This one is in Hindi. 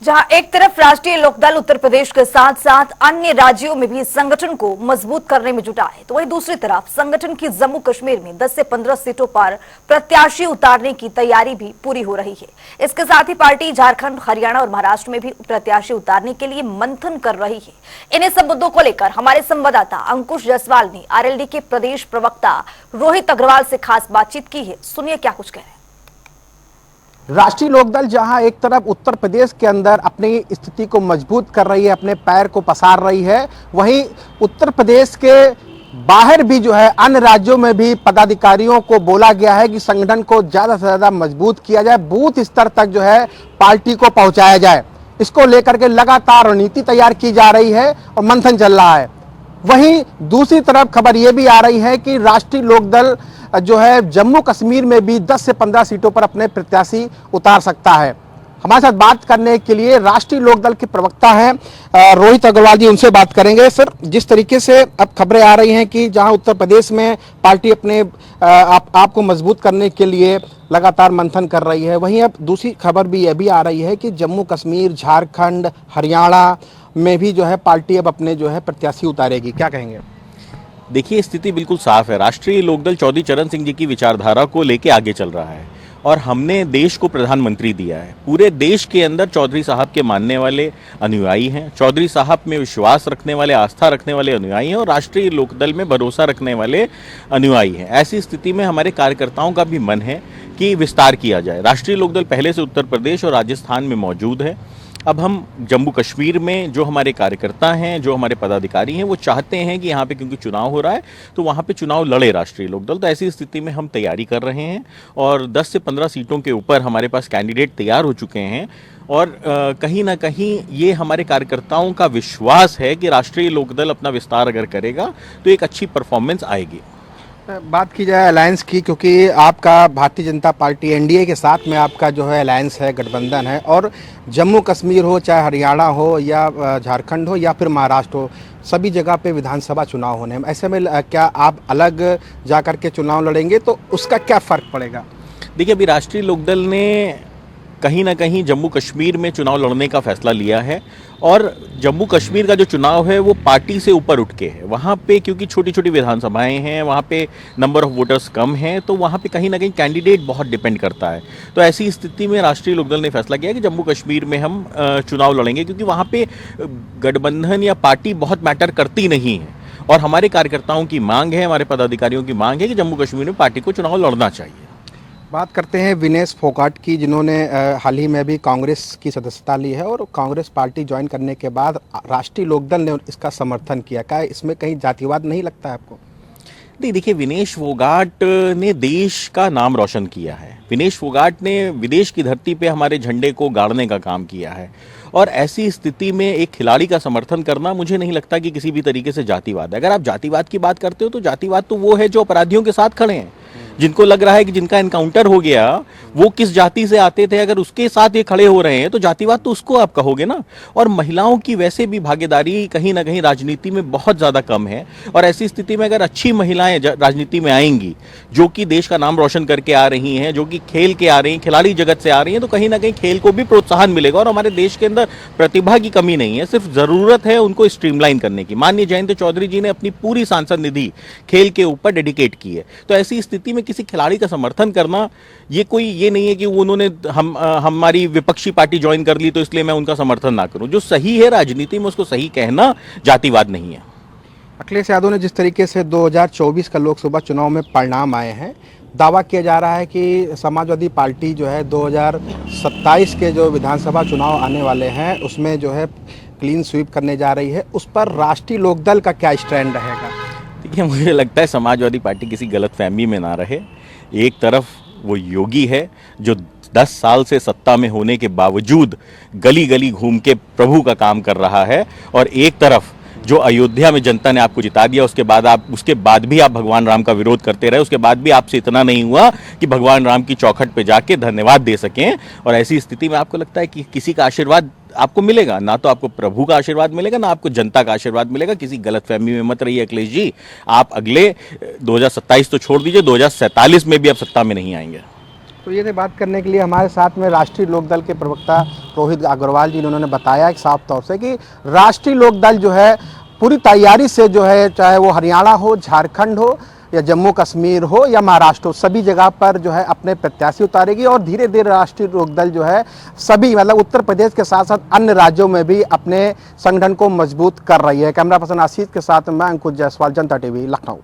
जहां एक तरफ राष्ट्रीय लोकदल उत्तर प्रदेश के साथ साथ अन्य राज्यों में भी संगठन को मजबूत करने में जुटा है, तो वहीं दूसरी तरफ संगठन की जम्मू कश्मीर में 10 से 15 सीटों पर प्रत्याशी उतारने की तैयारी भी पूरी हो रही है। इसके साथ ही पार्टी झारखंड, हरियाणा और महाराष्ट्र में भी प्रत्याशी उतारने के लिए मंथन कर रही है। इन्हीं सब मुद्दों को लेकर हमारे संवाददाता अंकुश जायसवाल ने आरएलडी के प्रदेश प्रवक्ता रोहित अग्रवाल से खास बातचीत की है। सुनिए क्या कुछ कह रहे हैं। राष्ट्रीय लोकदल जहां एक तरफ उत्तर प्रदेश के अंदर अपनी स्थिति को मजबूत कर रही है, अपने पैर को पसार रही है, वहीं उत्तर प्रदेश के बाहर भी जो है अन्य राज्यों में भी पदाधिकारियों को बोला गया है कि संगठन को ज्यादा से ज्यादा मजबूत किया जाए, बूथ स्तर तक जो है पार्टी को पहुंचाया जाए। इसको लेकर के लगातार रणनीति तैयार की जा रही है और मंथन चल रहा है। वहीं दूसरी तरफ खबर यह भी आ रही है कि राष्ट्रीय लोकदल जो है जम्मू कश्मीर में भी 10 से 15 सीटों पर अपने प्रत्याशी उतार सकता है। हमारे साथ बात करने के लिए राष्ट्रीय लोकदल के प्रवक्ता हैं रोहित अग्रवाल जी, उनसे बात करेंगे। सर, जिस तरीके से अब खबरें आ रही हैं कि जहां उत्तर प्रदेश में पार्टी अपने आपको मजबूत करने के लिए लगातार मंथन कर रही है, वहीं अब दूसरी खबर भी यह भी आ रही है कि जम्मू कश्मीर, झारखंड, हरियाणा में भी जो है पार्टी अब अपने जो है प्रत्याशी उतारेगी। क्या कहेंगे? देखिए, स्थिति बिल्कुल साफ है। राष्ट्रीय लोकदल चौधरी चरण सिंह जी की विचारधारा को लेके आगे चल रहा है और हमने देश को प्रधानमंत्री दिया है। पूरे देश के अंदर चौधरी साहब के मानने वाले अनुयायी हैं, चौधरी साहब में विश्वास रखने वाले, आस्था रखने वाले अनुयायी हैं और राष्ट्रीय लोकदल में भरोसा रखने वाले अनुयायी हैं। ऐसी स्थिति में हमारे कार्यकर्ताओं का भी मन है कि विस्तार किया जाए। राष्ट्रीय लोकदल पहले से उत्तर प्रदेश और राजस्थान में मौजूद है। अब हम जम्मू कश्मीर में जो हमारे कार्यकर्ता हैं, जो हमारे पदाधिकारी हैं, वो चाहते हैं कि यहाँ पे क्योंकि चुनाव हो रहा है तो वहाँ पे चुनाव लड़े राष्ट्रीय लोकदल। तो ऐसी स्थिति में हम तैयारी कर रहे हैं और 10 से 15 सीटों के ऊपर हमारे पास कैंडिडेट तैयार हो चुके हैं और कहीं ना कहीं ये हमारे कार्यकर्ताओं का विश्वास है कि राष्ट्रीय लोकदल अपना विस्तार अगर करेगा तो एक अच्छी परफॉर्मेंस आएगी। बात की जाए अलायंस की, क्योंकि आपका भारतीय जनता पार्टी एनडीए के साथ में आपका जो है अलायंस है, गठबंधन है, और जम्मू कश्मीर हो, चाहे हरियाणा हो या झारखंड हो या फिर महाराष्ट्र हो, सभी जगह पे विधानसभा चुनाव होने हैं। ऐसे में क्या आप अलग जाकर के चुनाव लड़ेंगे तो उसका क्या फ़र्क पड़ेगा? देखिए, अभी राष्ट्रीय लोकदल ने कहीं ना कहीं जम्मू कश्मीर में चुनाव लड़ने का फैसला लिया है और जम्मू कश्मीर का जो चुनाव है वो पार्टी से ऊपर उठ के है। वहाँ पे क्योंकि छोटी छोटी विधानसभाएं हैं, वहाँ पे नंबर ऑफ वोटर्स कम हैं, तो वहाँ पे कहीं ना कहीं कैंडिडेट बहुत डिपेंड करता है। तो ऐसी स्थिति में राष्ट्रीय लोकदल ने फैसला किया कि जम्मू कश्मीर में हम चुनाव लड़ेंगे, क्योंकि वहाँ पे गठबंधन या पार्टी बहुत मैटर करती नहीं है और हमारे कार्यकर्ताओं की मांग है, हमारे पदाधिकारियों की मांग है कि जम्मू कश्मीर में पार्टी को चुनाव लड़ना चाहिए। बात करते हैं विनेश फोगाट की, जिन्होंने हाल ही में भी कांग्रेस की सदस्यता ली है और कांग्रेस पार्टी ज्वाइन करने के बाद राष्ट्रीय लोकदल ने इसका समर्थन किया। क्या इसमें कहीं जातिवाद नहीं लगता है आपको? नहीं, देखिए, विनेश फोगाट ने देश का नाम रोशन किया है। विनेश फोगाट ने विदेश की धरती पे हमारे झंडे को गाड़ने का काम किया है और ऐसी स्थिति में एक खिलाड़ी का समर्थन करना मुझे नहीं लगता कि किसी भी तरीके से जातिवाद है। अगर आप जातिवाद की बात करते हो तो जातिवाद तो वो है जो अपराधियों के साथ खड़े हैं, जिनको लग रहा है कि जिनका एनकाउंटर हो गया वो किस जाति से आते थे, अगर उसके साथ ये खड़े हो रहे हैं तो जातिवाद तो उसको आप कहोगे ना। और महिलाओं की वैसे भी भागीदारी कहीं ना कहीं राजनीति में बहुत ज़्यादा कम है और ऐसी स्थिति में अगर अच्छी महिलाएं राजनीति में आएंगी, जो कि देश का नाम रोशन करके आ रही हैं, जो कि खेल के आ रही हैं, खिलाड़ी जगत से आ रही हैं, तो कहीं ना कहीं खेल को भी प्रोत्साहन मिलेगा। और हमारे देश के अंदर प्रतिभा की कमी नहीं है, सिर्फ ज़रूरत है उनको स्ट्रीमलाइन करने की। माननीय जयंत चौधरी जी ने अपनी पूरी सांसद निधि खेल के ऊपर डेडिकेट की है। तो ऐसी स्थिति में किसी खिलाड़ी का समर्थन करना ये नहीं है कि उन्होंने हमारी विपक्षी पार्टी ज्वाइन कर ली तो इसलिए मैं उनका समर्थन ना करूं। जो सही है राजनीति में उसको सही कहना जातिवाद नहीं है। अखिलेश यादव ने जिस तरीके से 2024 का लोकसभा चुनाव में परिणाम आए हैं, दावा किया जा रहा है कि समाजवादी पार्टी जो है 2027 के जो विधानसभा चुनाव आने वाले हैं उसमें जो है क्लीन स्वीप करने जा रही है। उस पर राष्ट्रीय लोकदल का क्या स्टैंड रहेगा? देखिए, मुझे लगता है समाजवादी पार्टी किसी गलतफहमी में ना रहे। एक तरफ वो योगी है जो 10 साल से सत्ता में होने के बावजूद गली गली घूम के प्रभु का काम कर रहा है और एक तरफ जो अयोध्या में जनता ने आपको जिता दिया, उसके बाद भी आप भगवान राम का विरोध करते रहे, उसके बाद भी आपसे इतना नहीं हुआ कि भगवान राम की चौखट पे जाके धन्यवाद दे सकें। और ऐसी स्थिति में आपको लगता है कि किसी का आशीर्वाद आपको मिलेगा? ना तो आपको प्रभु का आशीर्वाद मिलेगा, ना आपको जनता का आशीर्वाद मिलेगा। किसी गलतफहमी में मत रहिए अखिलेश जी। आप अगले 2027 तो छोड़ दीजिए, 2047 में भी आप सत्ता में नहीं आएंगे। तो ये बात करने के लिए हमारे साथ में राष्ट्रीय लोकदल के प्रवक्ता रोहित अग्रवाल जी ने उन्होंने बताया एक साफ तौर से कि राष्ट्रीय लोकदल जो है पूरी तैयारी से जो है, चाहे वो हरियाणा हो, झारखंड हो या जम्मू कश्मीर हो या महाराष्ट्र हो, सभी जगह पर जो है अपने प्रत्याशी उतारेगी और धीरे धीरे राष्ट्रीय लोकदल जो है सभी मतलब उत्तर प्रदेश के साथ साथ अन्य राज्यों में भी अपने संगठन को मजबूत कर रही है। कैमरा पर्सन आशीष के साथ मैं अंकुश जायसवाल, जनता टीवी, लखनऊ।